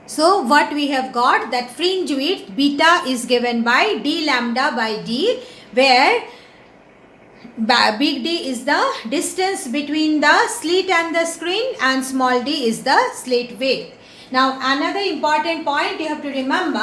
So what we have got, that fringe width beta is given by d lambda by d, where big D is the distance between the slit and the screen and small d is the slit width. Now another important point you have to remember,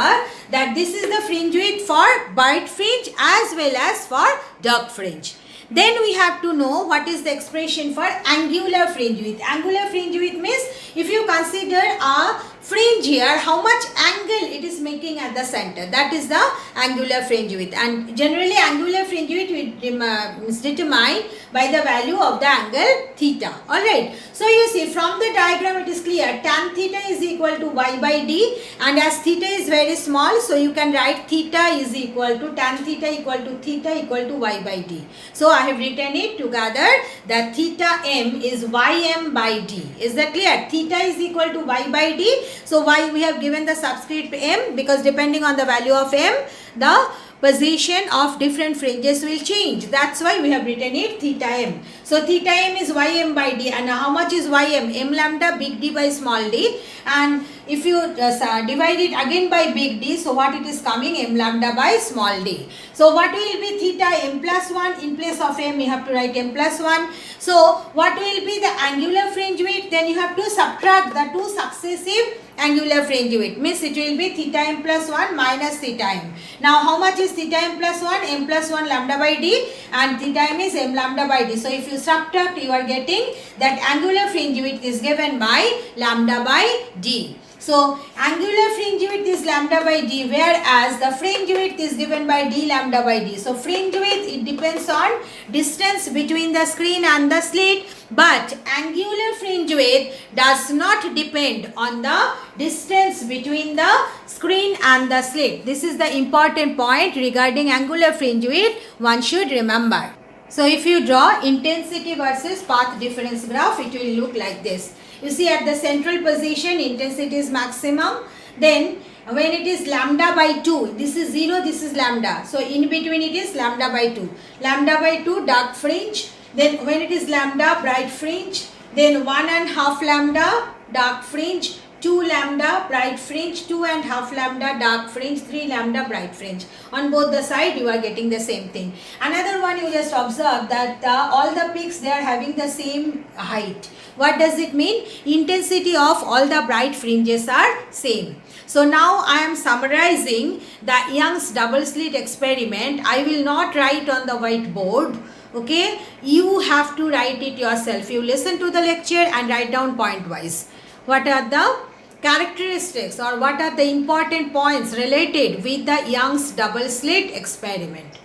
that this is the fringe width for bright fringe as well as for dark fringe. Then we have to know what is the expression for angular fringe width. Angular fringe width means if you consider a fringe here, how much angle it is making at the center. That is the angular fringe width. And generally angular fringe width is determined by the value of the angle theta. Alright. So you see from the diagram it is clear, tan theta is equal to y by d, and as theta is very small, so you can write theta is equal to tan theta equal to theta equal to y by d. So I have written it together that theta m is ym by d. Is that clear? Theta is equal to y by d. So why we have given the subscript m? Because depending on the value of m, the position of different fringes will change. That's why we have written it theta m. So theta m is ym by d, and how much is ym? M lambda big D by small d, and if you divide it again by big D, so what it is coming? M lambda by small d. So what will be theta m plus 1? In place of m you have to write m plus 1. So what will be the angular fringe width? Then you have to subtract the two successive angular fringe width, means it will be theta m plus 1 minus theta m. Now how much is theta m plus 1? M plus 1 lambda by d, and theta m is m lambda by d. So if you subtract, you are getting that angular fringe width is given by lambda by d. So angular fringe width is lambda by d, whereas the fringe width is given by d lambda by d. So fringe width, it depends on distance between the screen and the slit, but angular fringe width does not depend on the distance between the screen and the slit. This is the important point regarding angular fringe width one should remember. So if you draw intensity versus path difference graph, it will look like this. You see at the central position intensity is maximum. Then when it is lambda by 2, this is 0, this is lambda. So in between it is lambda by 2. Lambda by 2 dark fringe. Then when it is lambda bright fringe. Then 1.5 lambda dark fringe. 2 lambda bright fringe, 2.5 lambda dark fringe, 3 lambda bright fringe. On both the side you are getting the same thing. Another one, you just observe that all the peaks, they are having the same height. What does it mean? Intensity of all the bright fringes are same. So now I am summarizing the Young's double slit experiment. I will not write on the whiteboard. Okay, you have to write it yourself. You listen to the lecture and write down point wise. What are the characteristics or what are the important points related with the Young's double slit experiment?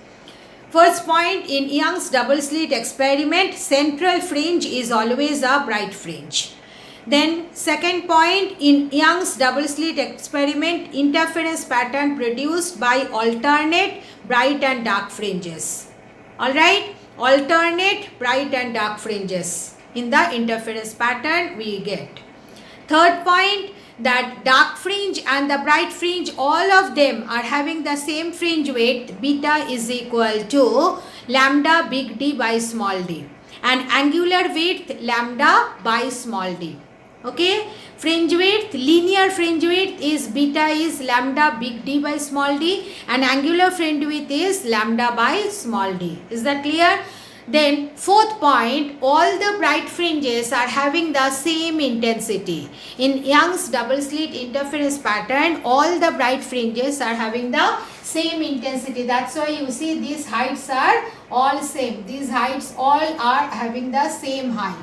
First point, in Young's double slit experiment, central fringe is always a bright fringe. Then second point, in Young's double slit experiment, interference pattern produced by alternate bright and dark fringes. Alright, alternate bright and dark fringes in the interference pattern we get. Third point, that dark fringe and the bright fringe, all of them are having the same fringe width, beta is equal to lambda big D by small d, and angular width lambda by small d. Okay, fringe width, linear fringe width is beta is lambda big D by small d, and angular fringe width is lambda by small d. Is that clear? Then fourth point, all the bright fringes are having the same intensity. In Young's double slit interference pattern, all the bright fringes are having the same intensity. That's why you see these heights are all same. These heights all are having the same height.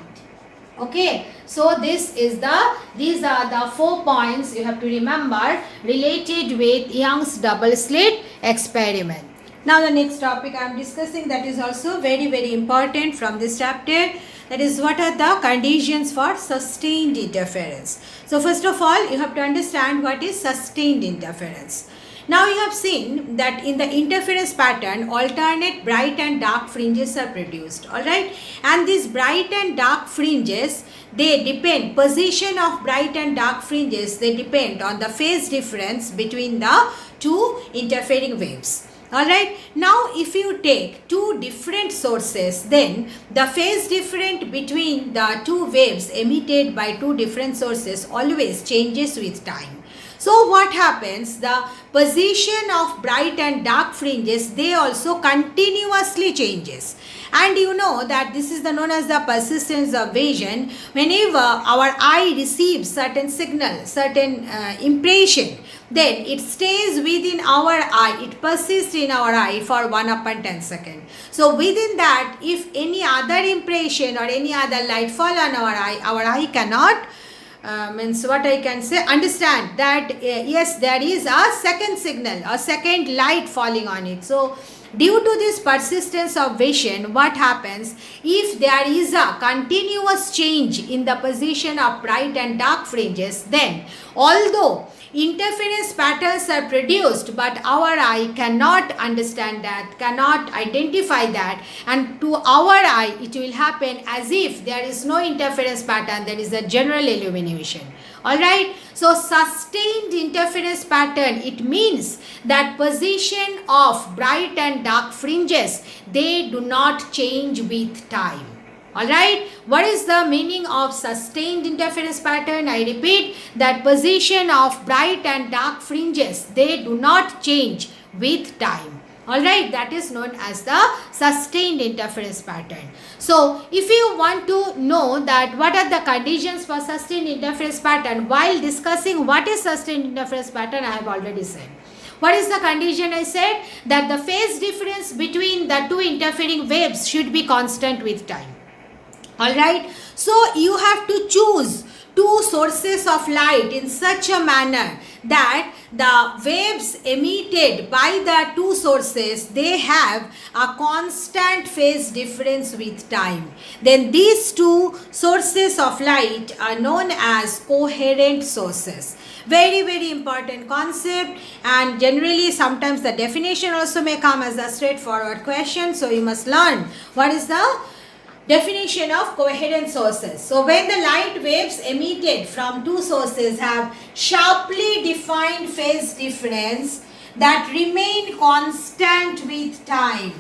Okay, so these are the 4 points you have to remember related with Young's double slit experiment. Now the next topic I am discussing, that is also very important from this chapter, that is what are the conditions for sustained interference. So first of all, you have to understand what is sustained interference. Now you have seen that in the interference pattern, alternate bright and dark fringes are produced, alright, and these bright and dark fringes, they depend, position of bright and dark fringes, they depend on the phase difference between the two interfering waves. Alright, now if you take two different sources, then the phase difference between the two waves emitted by two different sources always changes with time. So what happens? The position of bright and dark fringes, they also continuously changes. And you know that this is known as the persistence of vision. Whenever our eye receives certain signal, certain impression, then it stays within our eye, it persists in our eye for 1/10 second. So within that, if any other impression or any other light fall on our eye cannot means what I can say, understand that yes, there is a second signal, a second light falling on it. So due to this persistence of vision, what happens? If there is a continuous change in the position of bright and dark fringes, then although interference patterns are produced, but our eye cannot understand that, cannot identify that, and to our eye it will happen as if there is no interference pattern, there is a general illumination. Alright, so sustained interference pattern, it means that position of bright and dark fringes, they do not change with time. Alright, what is the meaning of sustained interference pattern? I repeat, that position of bright and dark fringes, they do not change with time. Alright, that is known as the sustained interference pattern. So, if you want to know that what are the conditions for sustained interference pattern, while discussing what is sustained interference pattern, I have already said. What is the condition? I said that the phase difference between the two interfering waves should be constant with time. Alright, so you have to choose two sources of light in such a manner that the waves emitted by the two sources, they have a constant phase difference with time. Then these two sources of light are known as coherent sources. Very, very important concept, and generally sometimes the definition also may come as a straightforward question. So you must learn what is the definition of coherent sources. So when the light waves emitted from two sources have sharply defined phase difference that remain constant with time,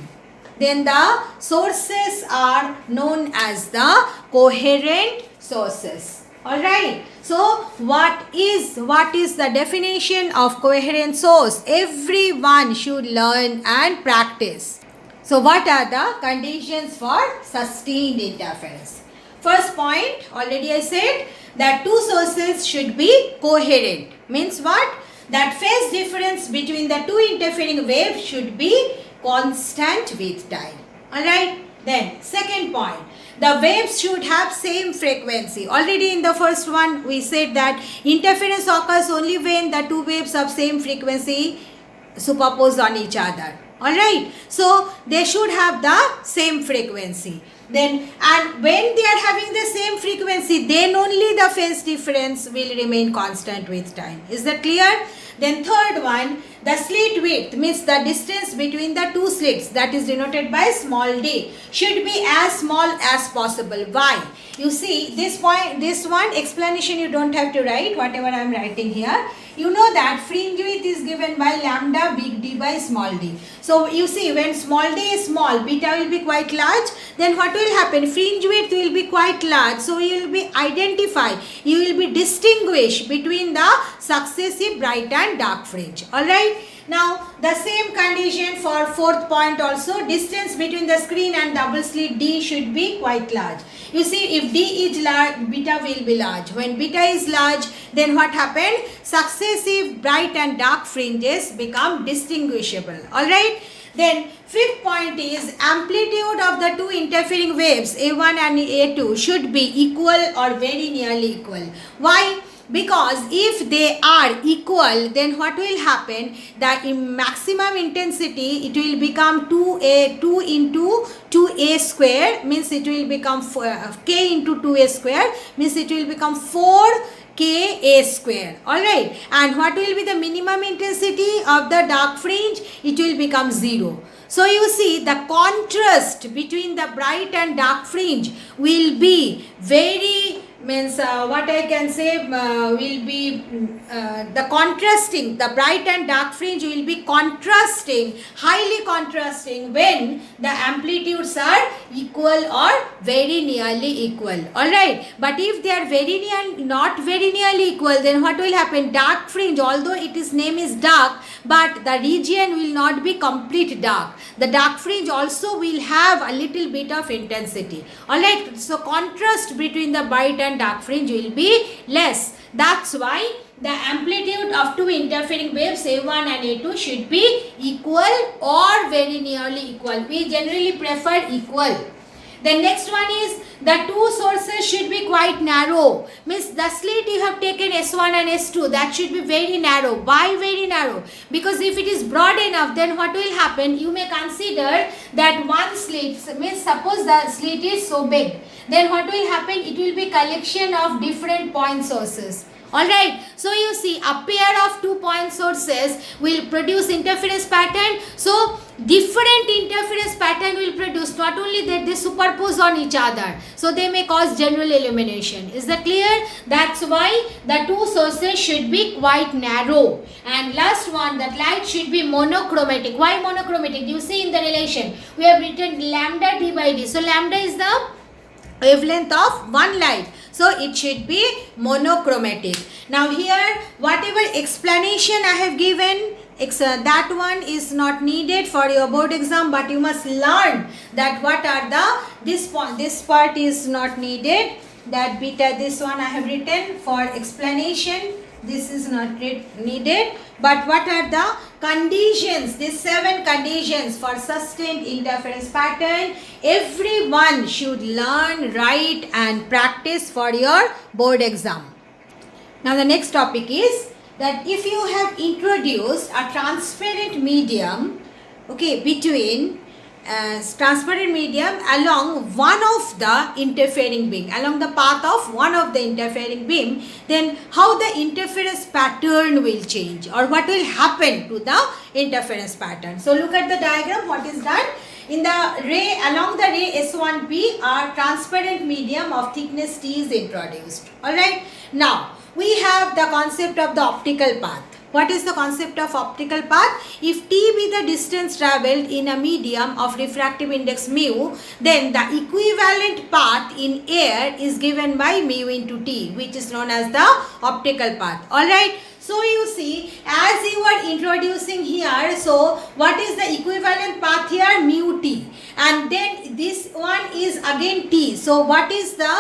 then the sources are known as the coherent sources. Alright, so what is the definition of coherent source? Everyone should learn and practice. So what are the conditions for sustained interference? First point, already I said that two sources should be coherent. Means what? That phase difference between the two interfering waves should be constant with time. Alright. Then second point, the waves should have same frequency. Already in the first one we said that interference occurs only when the two waves of same frequency superpose on each other. Alright, so they should have the same frequency. Then, and when they are having the same frequency, then only the phase difference will remain constant with time. Is that clear? Then third one, the slit width means the distance between the two slits, that is denoted by small d, should be as small as possible. Why? You see this point, this one explanation you don't have to write, whatever I am writing here. You know that fringe width is given by lambda big D by small d. So you see when small d is small, beta will be quite large, then what will happen? Fringe width will be quite large. So you will be identify, you will be distinguish between the successive bright and dark fringe. Alright. Now the same condition for fourth point also, distance between the screen and double slit D should be quite large. You see if D is large, beta will be large. When beta is large, then what happened? Successive bright and dark fringes become distinguishable. Alright. Then fifth point is amplitude of the two interfering waves A1 and A2 should be equal or very nearly equal. Why? Because if they are equal, then what will happen? That in maximum intensity, it will become 2 into 2a square, means it will become k into 2a square, means it will become 4ka square. Alright. And what will be the minimum intensity of the dark fringe? It will become 0. So you see the contrast between the bright and dark fringe will be very means what I can say will be the contrasting, the bright and dark fringe will be contrasting, highly contrasting when the amplitudes are equal or very nearly equal. Alright, but if they are not very nearly equal, then what will happen? Dark fringe, although its name is dark, but the region will not be complete dark. The dark fringe also will have a little bit of intensity. Alright, so contrast between the bright and dark fringe will be less. That's why the amplitude of two interfering waves A1 and A2 should be equal or very nearly equal. We generally prefer equal. The next one is the two sources should be quite narrow. Means the slit you have taken S1 and S2, that should be very narrow. Why very narrow? Because if it is broad enough, then what will happen? You may consider that one slit, means suppose the slit is so big, then what will happen? It will be collection of different point sources. Alright, so you see a pair of 2 point sources will produce interference pattern. So different interference pattern will produce, not only that they superpose on each other, so they may cause general illumination. Is that clear? That's why the two sources should be quite narrow. And last one, that light should be monochromatic. Why monochromatic? You see in the relation we have written lambda d by d. So lambda is the wavelength of one light, so it should be monochromatic. Now here whatever explanation I have given, that one is not needed for your board exam, but you must learn that what are the, this part is not needed, that beta, this one I have written for explanation, this is not needed. But what are the conditions, these 7 conditions for sustained interference pattern? Everyone should learn, write and practice for your board exam. Now the next topic is that if you have introduced a transparent medium, okay, between transparent medium along one of the interfering beam, along the path of one of the interfering beam, then how the interference pattern will change, or what will happen to the interference pattern. So look at the diagram, what is done. In the ray, along the ray S1P, a transparent medium of thickness T is introduced. Alright, now we have the concept of the optical path. What is the concept of optical path? If T be the distance travelled in a medium of refractive index mu, then the equivalent path in air is given by mu into T, which is known as the optical path. Alright. So you see, as you are introducing here, so what is the equivalent path here? Mu T. And then this one is again T. So what is the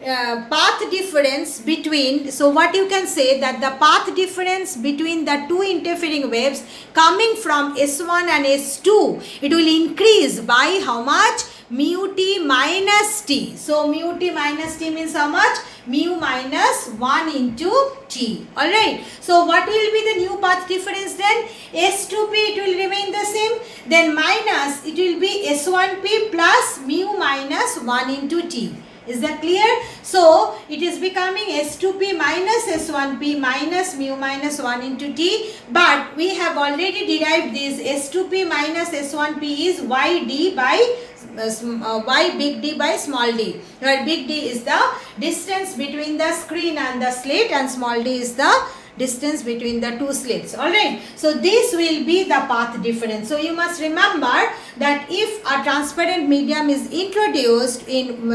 path difference between, so what you can say that the path difference between the two interfering waves coming from S1 and S2, it will increase by how much? Mu T minus T. So mu T minus T means how much? Mu minus 1 into T. Alright. So what will be the new path difference then? S2P, it will remain the same. Then minus, it will be S1P plus mu minus 1 into T. Is that clear? So it is becoming S2P minus S1P minus mu minus 1 into T. But we have already derived this. S2P minus S1P is YD by Y big D by small d, where big D is the distance between the screen and the slit, and small d is the distance between the two slits. Alright, so this will be the path difference. So you must remember that if a transparent medium is introduced in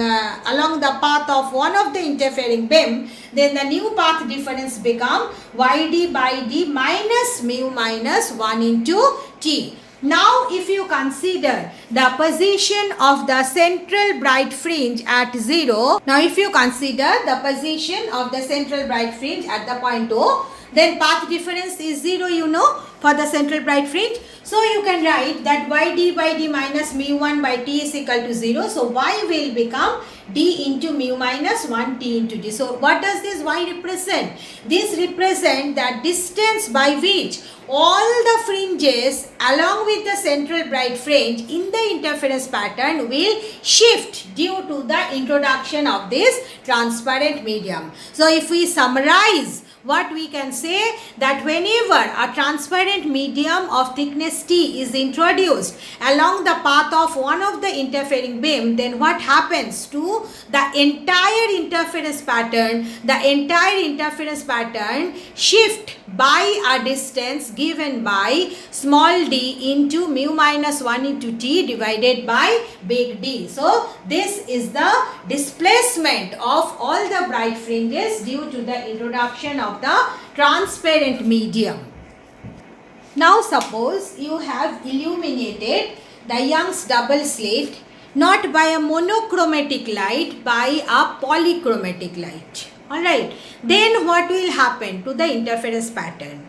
along the path of one of the interfering beam, then the new path difference become YD by D minus mu minus 1 into T. Now if you consider the position of the central bright fringe at 0, now if you consider the position of the central bright fringe at the point O, then path difference is 0, you know, for the central bright fringe. So you can write that YD by D minus mu 1 by T is equal to 0. So Y will become D into mu minus 1 T into D. So what does this Y represent? This represents the distance by which all the fringes along with the central bright fringe in the interference pattern will shift due to the introduction of this transparent medium. So if we summarize what we can say, that whenever a transparent medium of thickness T is introduced along the path of one of the interfering beam, then what happens to the entire interference pattern? The entire interference pattern shift by a distance given by small d into mu minus 1 into T divided by big D. So this is the displacement of all the bright fringes due to the introduction of the transparent medium. Now suppose you have illuminated the Young's double slit not by a monochromatic light, by a polychromatic light. Alright, then what will happen to the interference pattern?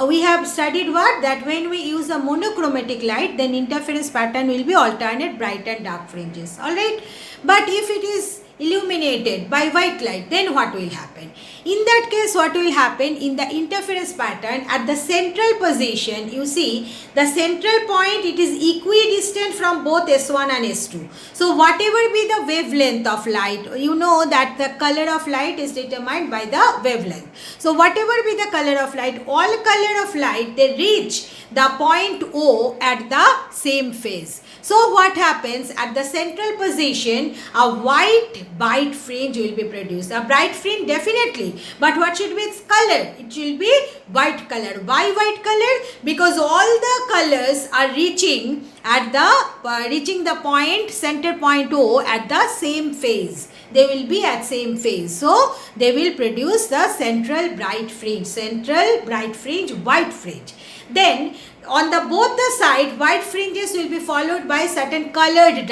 We have studied what? That when we use a monochromatic light, then interference pattern will be alternate bright and dark fringes. Alright, but if it is illuminated by white light, then what will happen? In that case, what will happen in the interference pattern at the central position? You see, the central point, it is equidistant from both S1 and S2. So whatever be the wavelength of light, you know that the color of light is determined by the wavelength. So whatever be the color of light, all color of light, they reach the point O at the same phase. So what happens at the central position? A white bright fringe will be produced. A bright fringe definitely, but what should be its color? It will be white color. Why white color? Because all the colors are reaching at the point, center point O at the same phase. They will be at same phase. So they will produce the central bright fringe, white fringe. Then on the both the side, white fringes will be followed by certain colored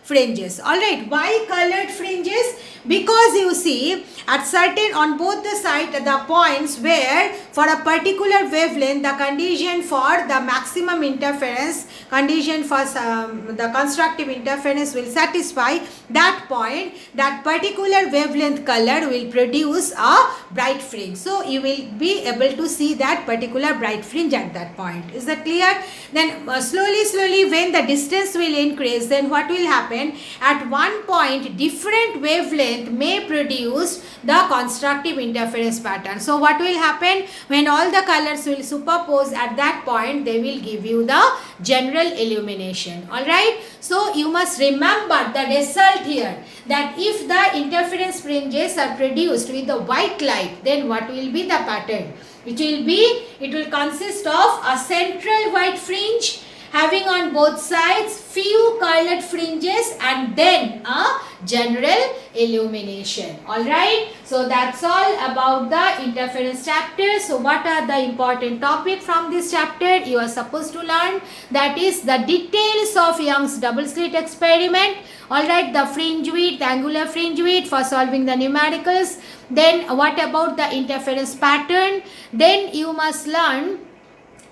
fringes. Alright, why colored fringes? Because you see, at certain, on both the side, the points where for a particular wavelength, the condition for the maximum interference, condition for the constructive interference will satisfy that point, that particular wavelength color will produce a bright fringe. So you will be able to see that particular bright fringe at that point. Is that clear? Then slowly when the distance will increase, then what will happen? At one point, different wavelength may produce the constructive interference pattern. So what will happen? When all the colors will superpose at that point, they will give you the general illumination. Alright. So you must remember the result here, that if the interference fringes are produced with the white light, then what will be the pattern? It will consist of a central white fringe having on both sides few colored fringes and then a general illumination. Alright, so that's all about the interference chapter. So what are the important topic from this chapter? You are supposed to learn, that is the details of Young's double slit experiment. Alright, the fringe width, angular fringe width for solving the numericals. Then what about the interference pattern? Then you must learn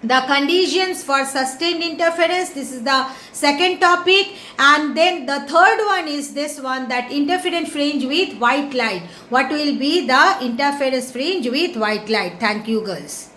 the conditions for sustained interference. This is the second topic. And then the third one is this one, that interference fringe with white light. What will be the interference fringe with white light? Thank you, girls.